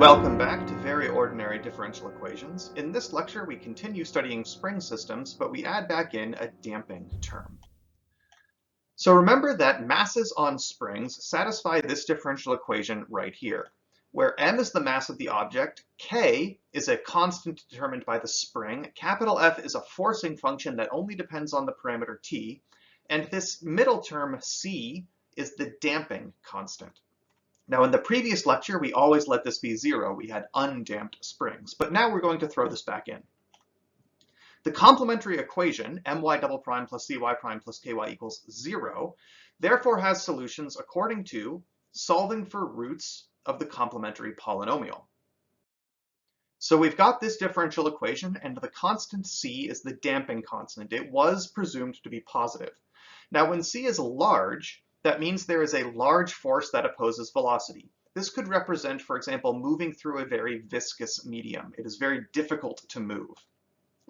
Welcome back to Very Ordinary Differential Equations. In this lecture, we continue studying spring systems, but we add back in a damping term. So remember that masses on springs satisfy this differential equation right here, where m is the mass of the object, k is a constant determined by the spring, capital F is a forcing function that only depends on the parameter t, and this middle term c is the damping constant. Now in the previous lecture, we always let this be 0. We had undamped springs, but now we're going to throw this back in. The complementary equation, my double prime plus cy prime plus ky equals 0, therefore has solutions according to solving for roots of the complementary polynomial. So we've got this differential equation, and the constant c is the damping constant. It was presumed to be positive. Now when c is large, that means there is a large force that opposes velocity. This could represent, for example, moving through a very viscous medium. It is very difficult to move.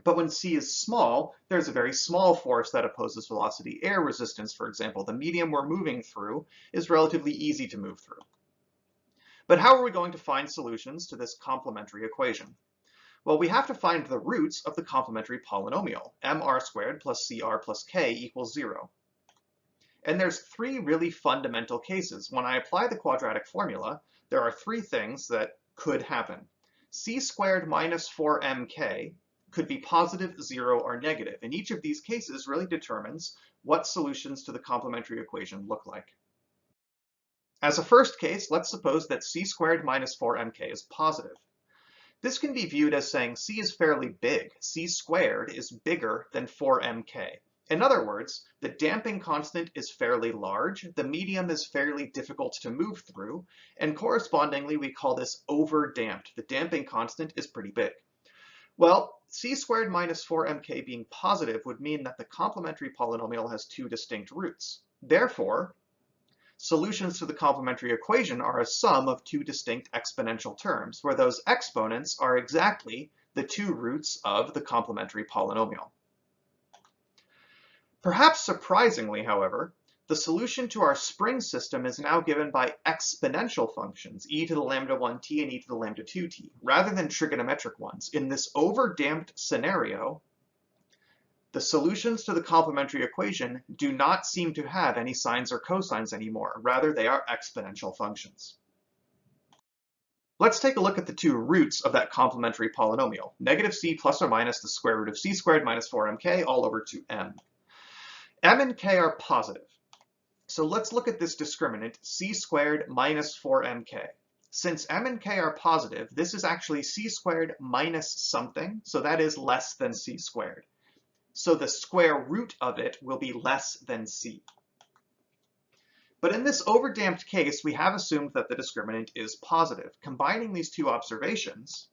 But when c is small, there's a very small force that opposes velocity. Air resistance, for example, the medium we're moving through is relatively easy to move through. But how are we going to find solutions to this complementary equation? Well, we have to find the roots of the complementary polynomial. mr squared plus cr plus k equals 0. And there's three really fundamental cases. When I apply the quadratic formula, there are three things that could happen. C squared minus 4mk could be positive, 0, or negative. And each of these cases really determines what solutions to the complementary equation look like. As a first case, let's suppose that c squared minus 4mk is positive. This can be viewed as saying c is fairly big. C squared is bigger than 4mk. In other words, the damping constant is fairly large, the medium is fairly difficult to move through, and correspondingly we call this overdamped. The damping constant is pretty big. Well, c squared minus 4mk being positive would mean that the complementary polynomial has two distinct roots. Therefore, solutions to the complementary equation are a sum of two distinct exponential terms, where those exponents are exactly the two roots of the complementary polynomial. Perhaps surprisingly, however, the solution to our spring system is now given by exponential functions, e to the lambda 1t and e to the lambda 2t, rather than trigonometric ones. In this overdamped scenario, the solutions to the complementary equation do not seem to have any sines or cosines anymore. Rather, they are exponential functions. Let's take a look at the two roots of that complementary polynomial. Negative c plus or minus the square root of c squared minus 4mk all over 2m. m and k are positive. So let's look at this discriminant, c squared minus 4mk. Since m and k are positive, this is actually c squared minus something, so that is less than c squared. So the square root of it will be less than c. But in this overdamped case, we have assumed that the discriminant is positive. Combining these two observations,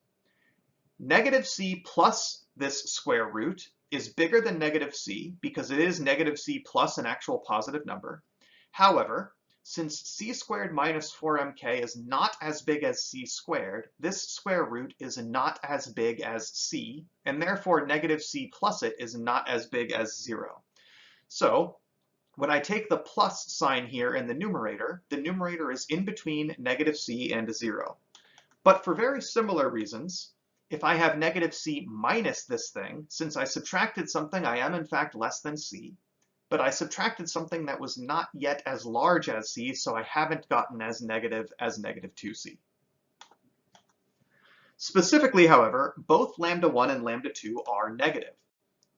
negative c plus this square root is bigger than negative c because it is negative c plus an actual positive number. However, since c squared minus 4mk is not as big as c squared, this square root is not as big as c, and therefore negative c plus it is not as big as 0. So when I take the plus sign here in the numerator is in between negative c and 0. But for very similar reasons, if I have negative c minus this thing, since I subtracted something, I am in fact less than c, but I subtracted something that was not yet as large as c, so I haven't gotten as negative 2c. Specifically, however, both lambda 1 and lambda 2 are negative.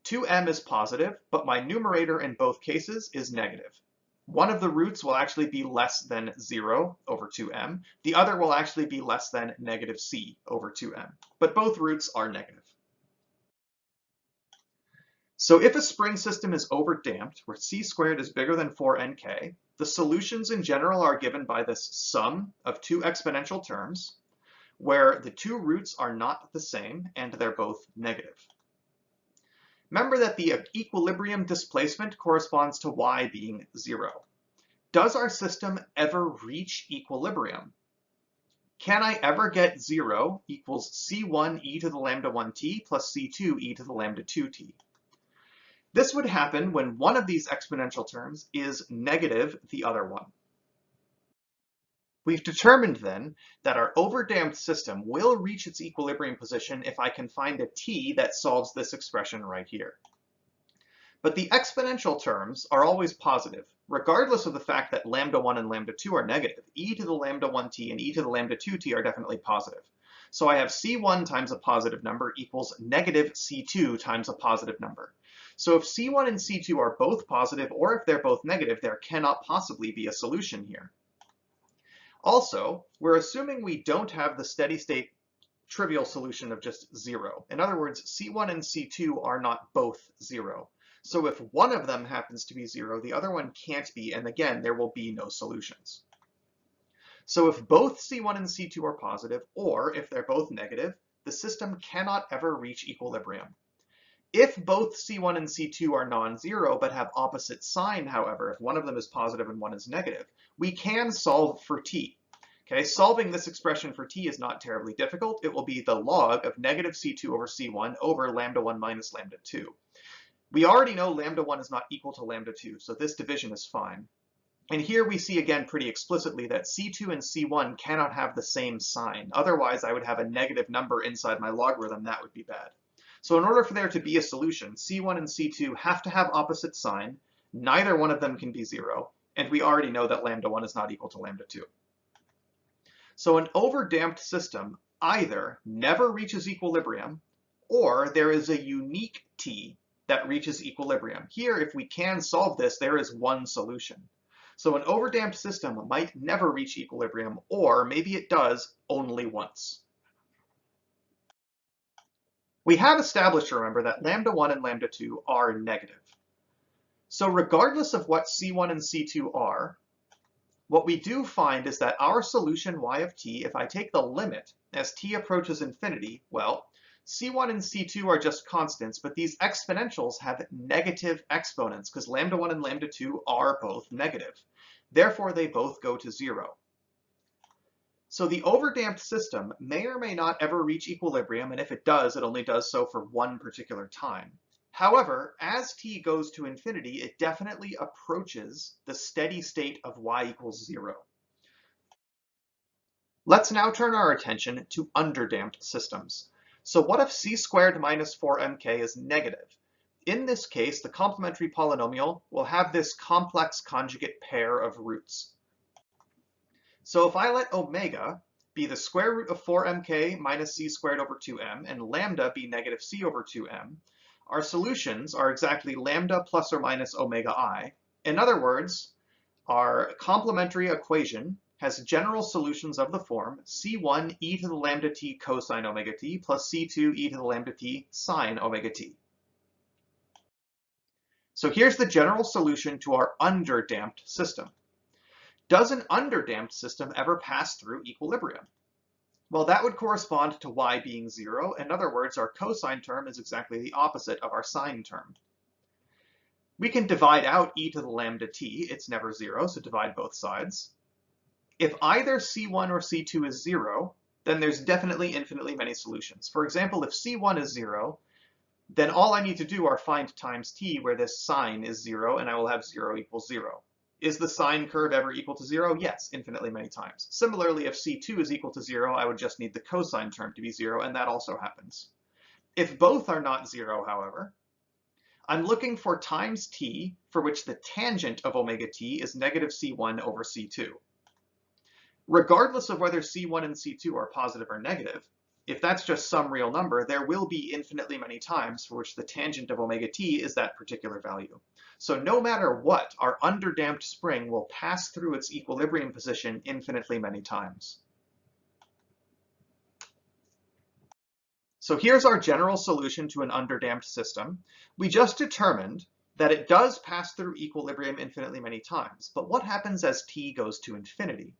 2m is positive, but my numerator in both cases is negative. One of the roots will actually be less than 0 over 2m. The other will actually be less than negative c over 2m. But both roots are negative. So if a spring system is overdamped, where c squared is bigger than 4nk, the solutions in general are given by this sum of two exponential terms, where the two roots are not the same and they're both negative. Remember that the equilibrium displacement corresponds to y being 0. Does our system ever reach equilibrium? Can I ever get 0 equals c1 e to the lambda 1t plus c2 e to the lambda 2t? This would happen when one of these exponential terms is negative the other one. We've determined then that our overdamped system will reach its equilibrium position if I can find a t that solves this expression right here. But the exponential terms are always positive, regardless of the fact that lambda 1 and lambda 2 are negative. E to the lambda 1t and e to the lambda 2t are definitely positive. So I have c1 times a positive number equals negative c2 times a positive number. So if c1 and c2 are both positive, or if they're both negative, there cannot possibly be a solution here. Also, we're assuming we don't have the steady state trivial solution of just 0. In other words, c1 and c2 are not both 0. So if one of them happens to be 0, the other one can't be, and again, there will be no solutions. So if both c1 and c2 are positive, or if they're both negative, the system cannot ever reach equilibrium. If both c1 and c2 are non-zero but have opposite sign, however, if one of them is positive and one is negative, we can solve for t. Okay, solving this expression for t is not terribly difficult. It will be the log of negative c2 over c1 over lambda 1 minus lambda 2. We already know lambda 1 is not equal to lambda 2, so this division is fine. And here we see again pretty explicitly that c2 and c1 cannot have the same sign. Otherwise, I would have a negative number inside my logarithm. That would be bad. So in order for there to be a solution, c1 and c2 have to have opposite sign. Neither one of them can be 0. And we already know that lambda 1 is not equal to lambda 2. So an overdamped system either never reaches equilibrium, or there is a unique t that reaches equilibrium. Here, if we can solve this, there is one solution. So an overdamped system might never reach equilibrium, or maybe it does only once. We have established, remember, that lambda 1 and lambda 2 are negative. So regardless of what c1 and c2 are, what we do find is that our solution y of t, if I take the limit as t approaches infinity, well, c1 and c2 are just constants, but these exponentials have negative exponents because lambda 1 and lambda 2 are both negative. Therefore, they both go to 0. So the overdamped system may or may not ever reach equilibrium, and if it does, it only does so for one particular time. However, as t goes to infinity, it definitely approaches the steady state of y equals 0. Let's now turn our attention to underdamped systems. So what if c squared minus 4mk is negative? In this case, the complementary polynomial will have this complex conjugate pair of roots. So if I let omega be the square root of 4mk minus c squared over 2m, and lambda be negative c over 2m, our solutions are exactly lambda plus or minus omega I. In other words, our complementary equation has general solutions of the form c1 e to the lambda t cosine omega t plus c2 e to the lambda t sine omega t. So here's the general solution to our underdamped system. Does an underdamped system ever pass through equilibrium? Well, that would correspond to y being 0. In other words, our cosine term is exactly the opposite of our sine term. We can divide out e to the lambda t. It's never 0, so divide both sides. If either c1 or c2 is 0, then there's definitely infinitely many solutions. For example, if c1 is 0, then all I need to do are find times t where this sine is 0, and I will have 0 equals 0. Is the sine curve ever equal to 0? Yes, infinitely many times. Similarly, if c2 is equal to 0, I would just need the cosine term to be 0, and that also happens. If both are not 0, however, I'm looking for times t for which the tangent of omega t is negative c1 over c2. Regardless of whether c1 and c2 are positive or negative, if that's just some real number, there will be infinitely many times for which the tangent of omega t is that particular value. So no matter what, our underdamped spring will pass through its equilibrium position infinitely many times. So here's our general solution to an underdamped system. We just determined that it does pass through equilibrium infinitely many times, but what happens as t goes to infinity?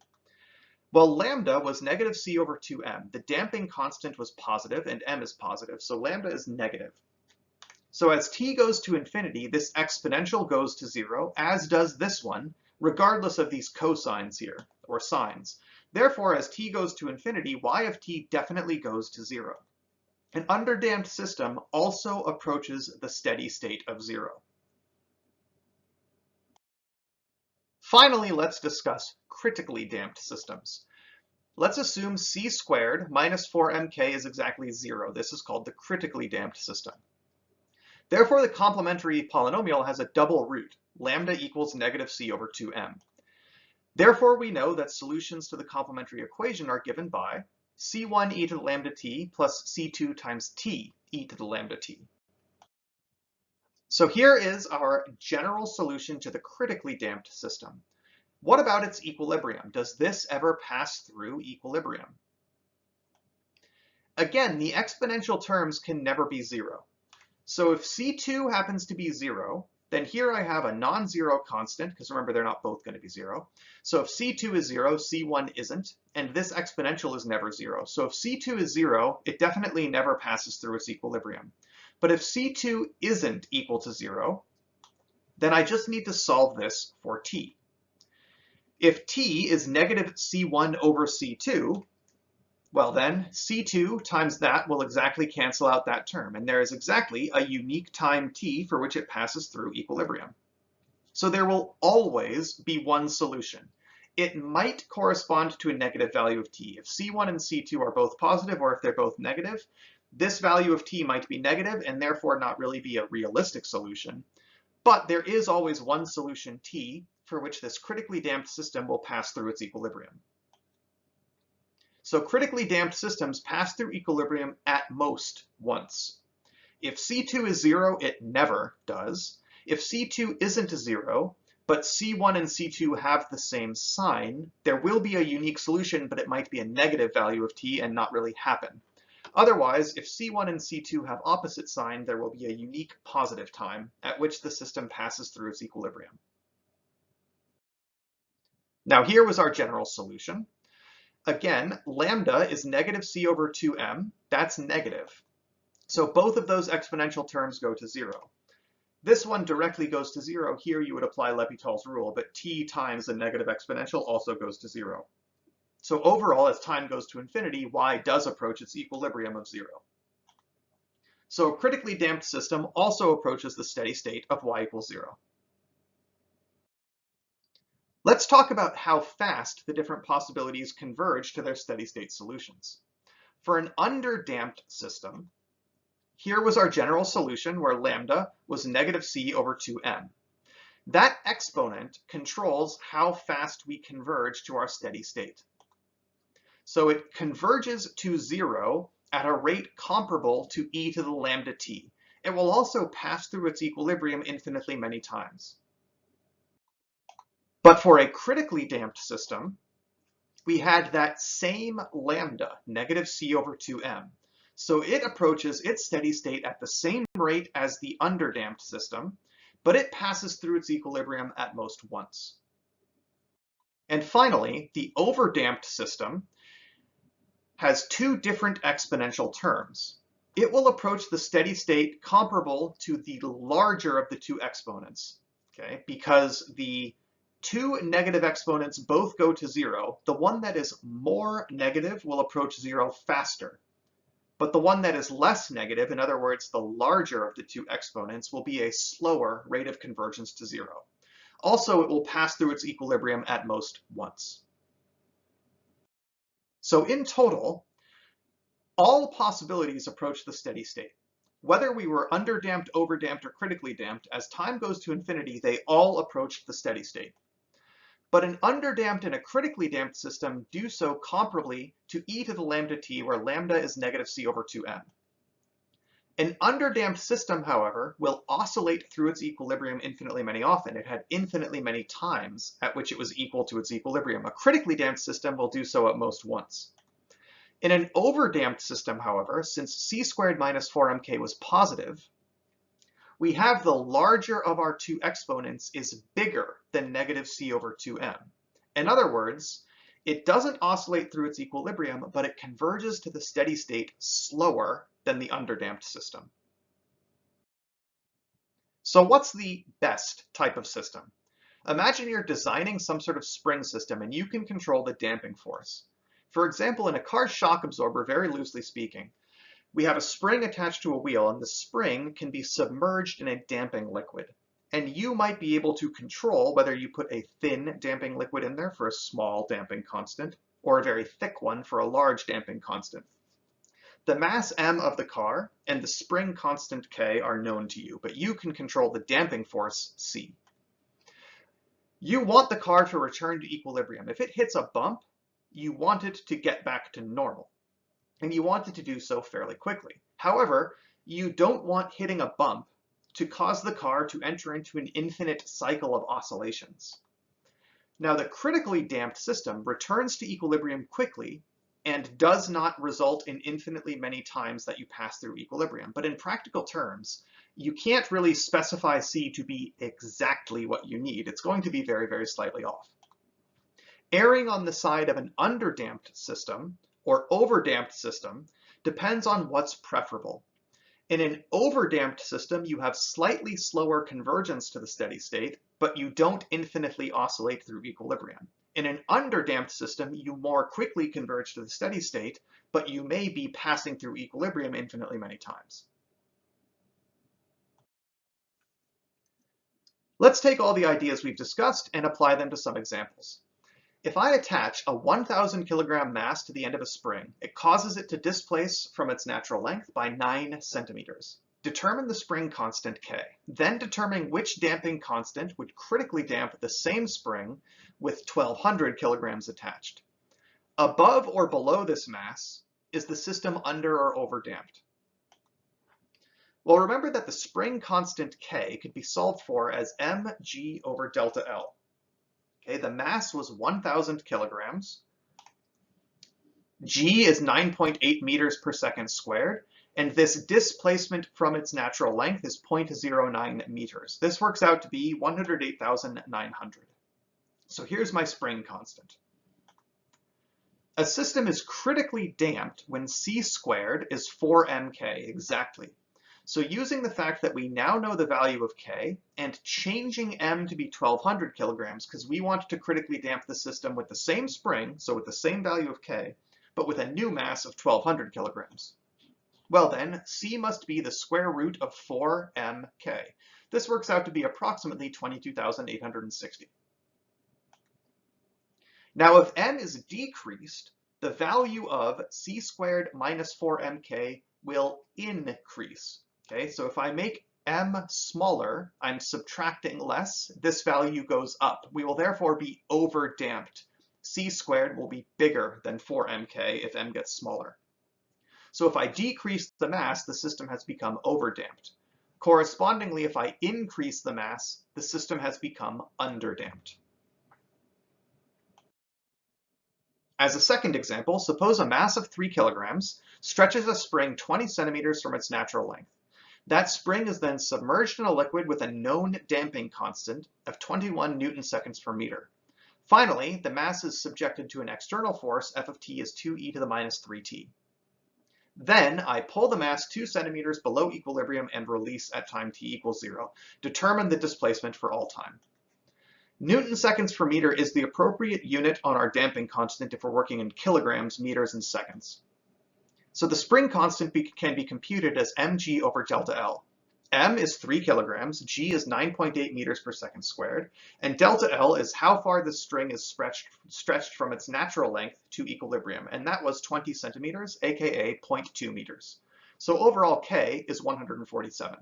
Well, lambda was negative c over 2m. The damping constant was positive, and m is positive, so lambda is negative. So as t goes to infinity, this exponential goes to 0, as does this one, regardless of these cosines here, or sines. Therefore, as t goes to infinity, y of t definitely goes to 0. An underdamped system also approaches the steady state of 0. Finally, let's discuss critically damped systems. Let's assume c squared minus 4mk is exactly 0. This is called the critically damped system. Therefore, the complementary polynomial has a double root, lambda equals negative c over 2m. Therefore, we know that solutions to the complementary equation are given by c1 e to the lambda t plus c2 times t e to the lambda t. So here is our general solution to the critically damped system. What about its equilibrium? Does this ever pass through equilibrium? Again, the exponential terms can never be 0. So if c2 happens to be 0, then here I have a non-zero constant, because remember they're not both going to be 0. So if c2 is 0, c1 isn't, and this exponential is never 0. So if c2 is 0, it definitely never passes through its equilibrium. But if c2 isn't equal to 0, then I just need to solve this for t. If t is negative c1 over c2, well then, c2 times that will exactly cancel out that term, and there is exactly a unique time t for which it passes through equilibrium. So there will always be one solution. It might correspond to a negative value of t. If c1 and c2 are both positive, or if they're both negative, this value of t might be negative and therefore not really be a realistic solution. But there is always one solution t for which this critically damped system will pass through its equilibrium. So critically damped systems pass through equilibrium at most once. If c2 is 0, it never does. If c2 isn't 0, but c1 and c2 have the same sign, there will be a unique solution, but it might be a negative value of t and not really happen. Otherwise, if c1 and c2 have opposite sign, there will be a unique positive time at which the system passes through its equilibrium. Now here was our general solution. Again, lambda is negative c over 2m. That's negative. So both of those exponential terms go to 0. This one directly goes to 0. Here you would apply L'Hopital's rule, but t times the negative exponential also goes to 0. So overall, as time goes to infinity, y does approach its equilibrium of 0. So a critically damped system also approaches the steady state of y equals 0. Let's talk about how fast the different possibilities converge to their steady state solutions. For an underdamped system, here was our general solution where lambda was negative c over 2m. That exponent controls how fast we converge to our steady state. So it converges to 0 at a rate comparable to e to the lambda t. It will also pass through its equilibrium infinitely many times. But for a critically damped system, we had that same lambda, negative c over 2m. So it approaches its steady state at the same rate as the underdamped system, but it passes through its equilibrium at most once. And finally, the overdamped system has two different exponential terms. It will approach the steady state comparable to the larger of the two exponents, okay? Because the two negative exponents both go to 0. The one that is more negative will approach 0 faster. But the one that is less negative, in other words, the larger of the two exponents, will be a slower rate of convergence to 0. Also, it will pass through its equilibrium at most once. So in total, all possibilities approach the steady state. Whether we were underdamped, overdamped, or critically damped, as time goes to infinity, they all approach the steady state. But an underdamped and a critically damped system do so comparably to e to the lambda t, where lambda is negative c over 2m. An underdamped system, however, will oscillate through its equilibrium infinitely many often. It had infinitely many times at which it was equal to its equilibrium. A critically damped system will do so at most once. In an overdamped system, however, since c squared minus 4mk was positive, we have the larger of our two exponents is bigger than negative c over 2m. In other words, it doesn't oscillate through its equilibrium, but it converges to the steady state slower than the underdamped system. So what's the best type of system? Imagine you're designing some sort of spring system and you can control the damping force. For example, in a car's shock absorber, very loosely speaking, we have a spring attached to a wheel, and the spring can be submerged in a damping liquid. And you might be able to control whether you put a thin damping liquid in there for a small damping constant, or a very thick one for a large damping constant. The mass m of the car and the spring constant k are known to you, but you can control the damping force c. You want the car to return to equilibrium. If it hits a bump, you want it to get back to normal, and you want it to do so fairly quickly. However, you don't want hitting a bump to cause the car to enter into an infinite cycle of oscillations. Now, the critically damped system returns to equilibrium quickly and does not result in infinitely many times that you pass through equilibrium. But in practical terms, you can't really specify C to be exactly what you need. It's going to be very, very slightly off. Erring on the side of an underdamped system or overdamped system depends on what's preferable. In an overdamped system, you have slightly slower convergence to the steady state, but you don't infinitely oscillate through equilibrium. In an underdamped system, you more quickly converge to the steady state, but you may be passing through equilibrium infinitely many times. Let's take all the ideas we've discussed and apply them to some examples. If I attach a 1,000 kilogram mass to the end of a spring, it causes it to displace from its natural length by 9 centimeters. Determine the spring constant K. Then determine which damping constant would critically damp the same spring with 1,200 kilograms attached. Above or below this mass, is the system under or overdamped? Well, remember that the spring constant K could be solved for as mg over delta L. Okay, the mass was 1,000 kilograms. G is 9.8 meters per second squared, and this displacement from its natural length is 0.09 meters. This works out to be 108,900. So here's my spring constant. A system is critically damped when C squared is 4mk exactly. So using the fact that we now know the value of K and changing M to be 1,200 kilograms, because we want to critically damp the system with the same spring, so with the same value of K, but with a new mass of 1,200 kilograms. Well then, C must be the square root of 4mk. This works out to be approximately 22,860. Now if M is decreased, the value of C squared minus 4mk will increase. Okay, so if I make M smaller, I'm subtracting less, this value goes up. We will therefore be overdamped. C squared will be bigger than 4mk if M gets smaller. So if I decrease the mass, the system has become overdamped. Correspondingly, if I increase the mass, the system has become underdamped. As a second example, suppose a mass of 3 kilograms stretches a spring 20 centimeters from its natural length. That spring is then submerged in a liquid with a known damping constant of 21 newton seconds per meter. Finally, the mass is subjected to an external force, F of t is 2e to the minus 3t. Then I pull the mass 2 centimeters below equilibrium and release at time t equals 0. Determine the displacement for all time. Newton seconds per meter is the appropriate unit on our damping constant if we're working in kilograms, meters, and seconds. So the spring constant can be computed as mg over delta L. M is 3 kilograms, g is 9.8 meters per second squared, and delta L is how far the string is stretched from its natural length to equilibrium, and that was 20 centimeters, aka 0.2 meters. So overall K is 147.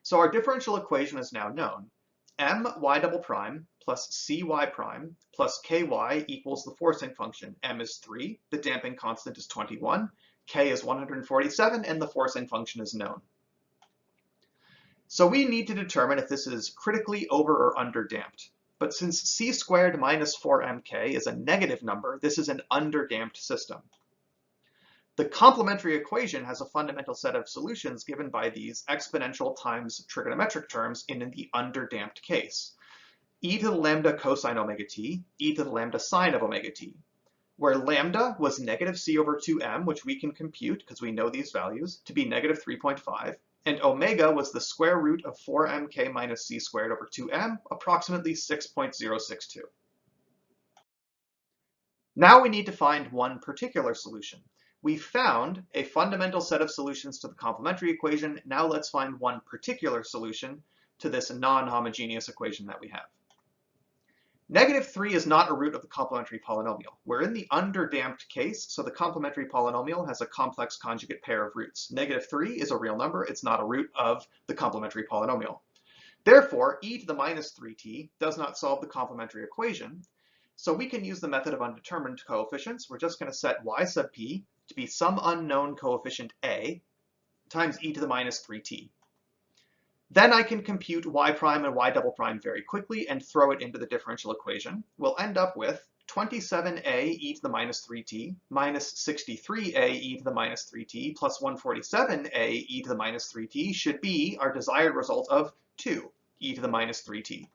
So our differential equation is now known. My double prime plus cy prime plus ky equals the forcing function. M is 3, the damping constant is 21, k is 147, and the forcing function is known. So we need to determine if this is critically over or under damped. But since c squared minus 4mk is a negative number, this is an underdamped system. The complementary equation has a fundamental set of solutions given by these exponential times trigonometric terms in the underdamped case. E to the lambda cosine omega t, e to the lambda sine of omega t, where lambda was negative c over 2m, which we can compute because we know these values, to be negative 3.5, and omega was the square root of 4mk minus c squared over 2m, approximately 6.062. Now we need to find one particular solution. We found a fundamental set of solutions to the complementary equation. Now let's find one particular solution to this non-homogeneous equation that we have. -3 is not a root of the complementary polynomial. We're in the underdamped case, so the complementary polynomial has a complex conjugate pair of roots. -3 is a real number. It's not a root of the complementary polynomial. Therefore, e to the minus 3t does not solve the complementary equation, so we can use the method of undetermined coefficients. We're just going to set y sub p to be some unknown coefficient a times e to the minus 3t. Then I can compute y prime and y double prime very quickly and throw it into the differential equation. We'll end up with 27a e to the minus 3t minus 63a e to the minus 3t plus 147a e to the minus 3t should be our desired result of 2 e to the minus 3t.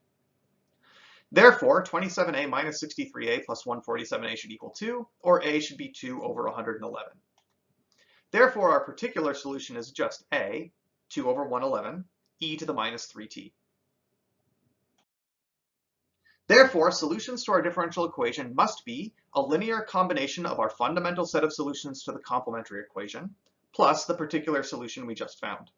Therefore, 27a minus 63a plus 147a should equal 2, or a should be 2 over 111. Therefore, our particular solution is just a, 2 over 111, e to the minus 3t. Therefore, solutions to our differential equation must be a linear combination of our fundamental set of solutions to the complementary equation, plus the particular solution we just found.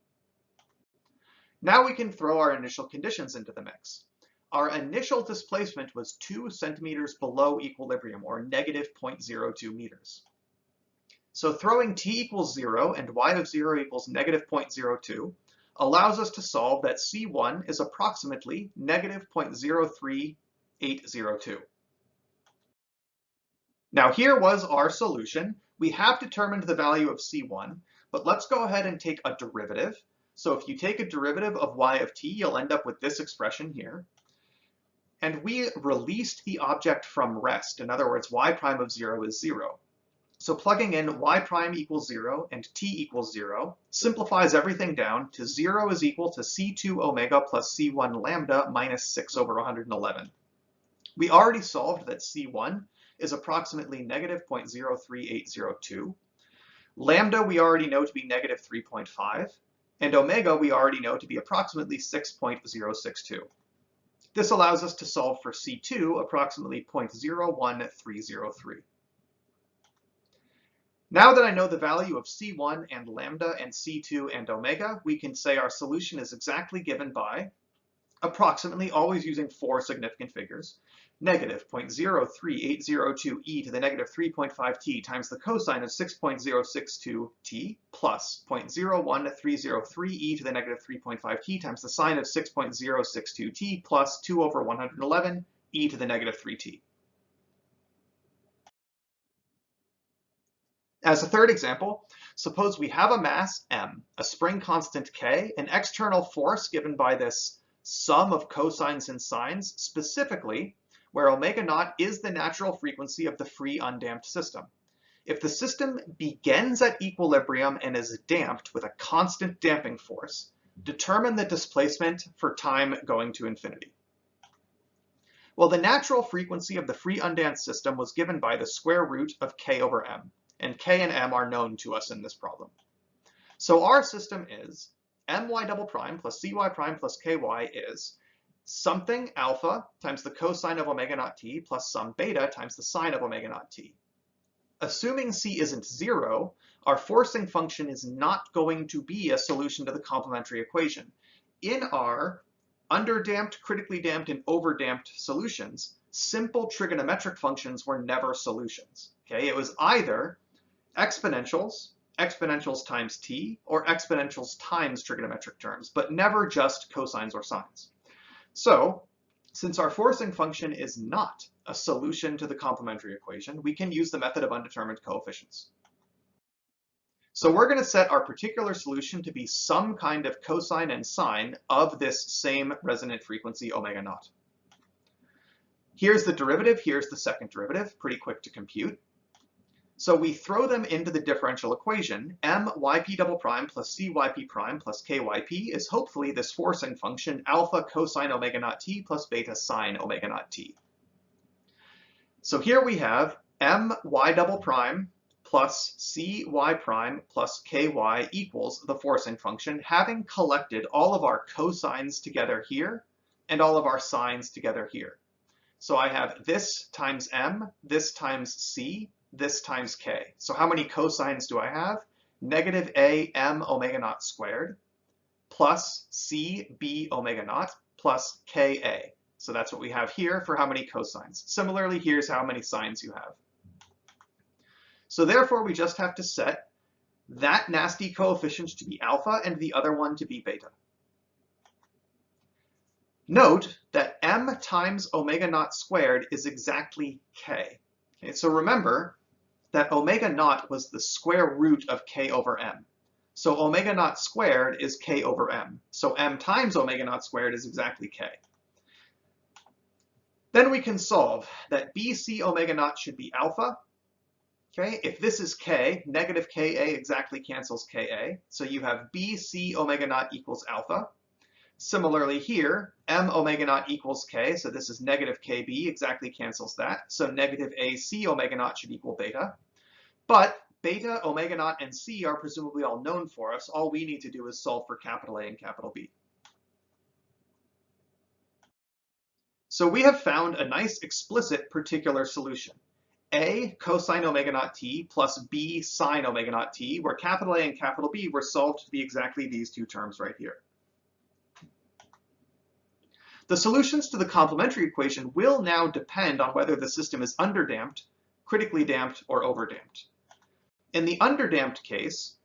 Now we can throw our initial conditions into the mix. Our initial displacement was 2 centimeters below equilibrium, or negative 0.02 meters. So throwing t equals 0 and y of 0 equals negative 0.02 allows us to solve that C1 is approximately negative 0.03802. Now here was our solution. We have determined the value of C1, but let's go ahead and take a derivative. So if you take a derivative of y of t, you'll end up with this expression here. And we released the object from rest. In other words, y prime of 0 is 0. So plugging in y prime equals 0 and t equals 0 simplifies everything down to 0 is equal to c2 omega plus c1 lambda minus 6 over 111. We already solved that c1 is approximately negative 0.03802. Lambda we already know to be negative 3.5. And omega we already know to be approximately 6.062. This allows us to solve for C2 approximately 0.01303. Now that I know the value of C1 and lambda and C2 and omega, we can say our solution is exactly given by approximately, always using 4 significant figures, negative 0.03802 e to the negative 3.5t times the cosine of 6.062t plus 0.01303 e to the negative 3.5t times the sine of 6.062t plus 2 over 111 e to the negative 3t. As a third example, suppose we have a mass m, a spring constant k, an external force given by this sum of cosines and sines, specifically where omega naught is the natural frequency of the free undamped system. If the system begins at equilibrium and is damped with a constant damping force, determine the displacement for time going to infinity. Well, the natural frequency of the free undamped system was given by the square root of k over m, and k and m are known to us in this problem. So our system is my double prime plus cy prime plus ky is something alpha times the cosine of omega naught t plus some beta times the sine of omega naught t. Assuming c isn't 0, our forcing function is not going to be a solution to the complementary equation. In our underdamped, critically damped, and overdamped solutions, simple trigonometric functions were never solutions. Okay? It was either exponentials times t, or exponentials times trigonometric terms, but never just cosines or sines. So, since our forcing function is not a solution to the complementary equation, we can use the method of undetermined coefficients. So we're going to set our particular solution to be some kind of cosine and sine of this same resonant frequency omega naught. Here's the derivative, here's the second derivative, pretty quick to compute. So we throw them into the differential equation. myp double prime plus cyp prime plus kyp is hopefully this forcing function alpha cosine omega naught t plus beta sine omega naught t. So here we have my double prime plus cy prime plus ky equals the forcing function, having collected all of our cosines together here and all of our sines together here. So I have this times m, this times c, this times k. So how many cosines do I have? Negative a m omega naught squared plus CB omega naught plus KA. So that's what we have here for how many cosines. Similarly, here's how many sines you have. So therefore, we just have to set that nasty coefficient to be alpha and the other one to be beta. Note that m times omega naught squared is exactly k. Okay, so remember that omega naught was the square root of k over m. So omega naught squared is k over m. So m times omega naught squared is exactly k. Then we can solve that BC omega naught should be alpha. Okay, if this is k, negative ka exactly cancels ka. So you have BC omega naught equals alpha. Similarly here, m omega naught equals k, so this is negative kb, exactly cancels that. So negative AC omega naught should equal beta. But beta, omega naught, and c are presumably all known for us. All we need to do is solve for capital A and capital B. So we have found a nice explicit particular solution. A cosine omega naught t plus b sine omega naught t, where capital A and capital B were solved to be exactly these two terms right here. The solutions to the complementary equation will now depend on whether the system is underdamped, critically damped, or overdamped. In the underdamped case,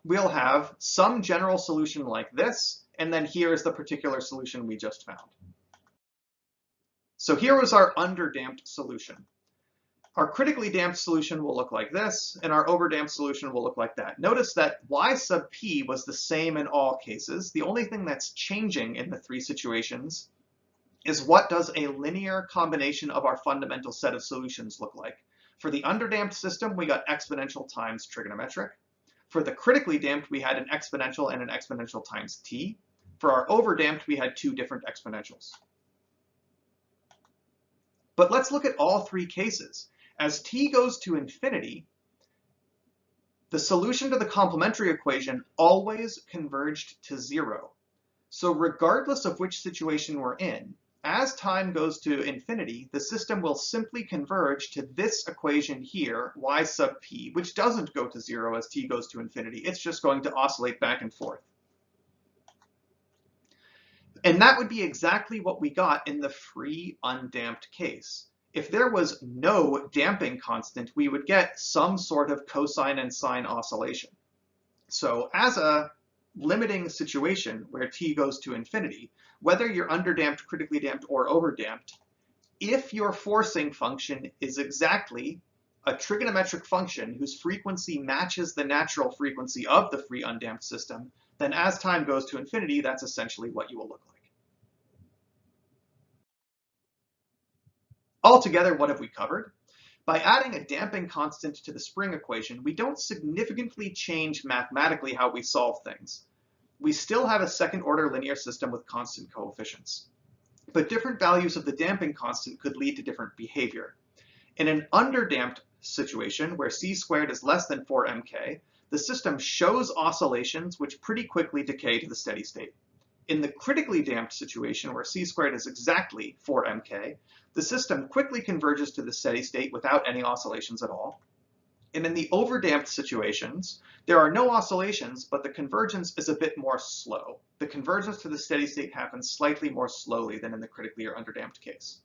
we'll have some general solution like this, and then here is the particular solution we just found. So here was our underdamped solution. Our critically damped solution will look like this, and our overdamped solution will look like that. Notice that y sub p was the same in all cases. The only thing that's changing in the three situations is what does a linear combination of our fundamental set of solutions look like. For the underdamped system, we got exponential times trigonometric. For the critically damped, we had an exponential and an exponential times t. For our overdamped, we had two different exponentials. But let's look at all three cases. As t goes to infinity, the solution to the complementary equation always converged to 0. So regardless of which situation we're in, as time goes to infinity, the system will simply converge to this equation here, y sub p, which doesn't go to 0 as t goes to infinity. It's just going to oscillate back and forth. And that would be exactly what we got in the free undamped case. If there was no damping constant, we would get some sort of cosine and sine oscillation. So as a limiting situation where t goes to infinity, whether you're underdamped, critically damped, or overdamped, if your forcing function is exactly a trigonometric function whose frequency matches the natural frequency of the free undamped system, then as time goes to infinity, that's essentially what you will look like. Altogether, what have we covered? By adding a damping constant to the spring equation, we don't significantly change mathematically how we solve things. We still have a second-order linear system with constant coefficients. But different values of the damping constant could lead to different behavior. In an underdamped situation, where c squared is less than 4mk, the system shows oscillations which pretty quickly decay to the steady state. In the critically damped situation, where c squared is exactly 4mk, the system quickly converges to the steady state without any oscillations at all. And in the overdamped situations, there are no oscillations, but the convergence is a bit more slow. The convergence to the steady state happens slightly more slowly than in the critically or underdamped case.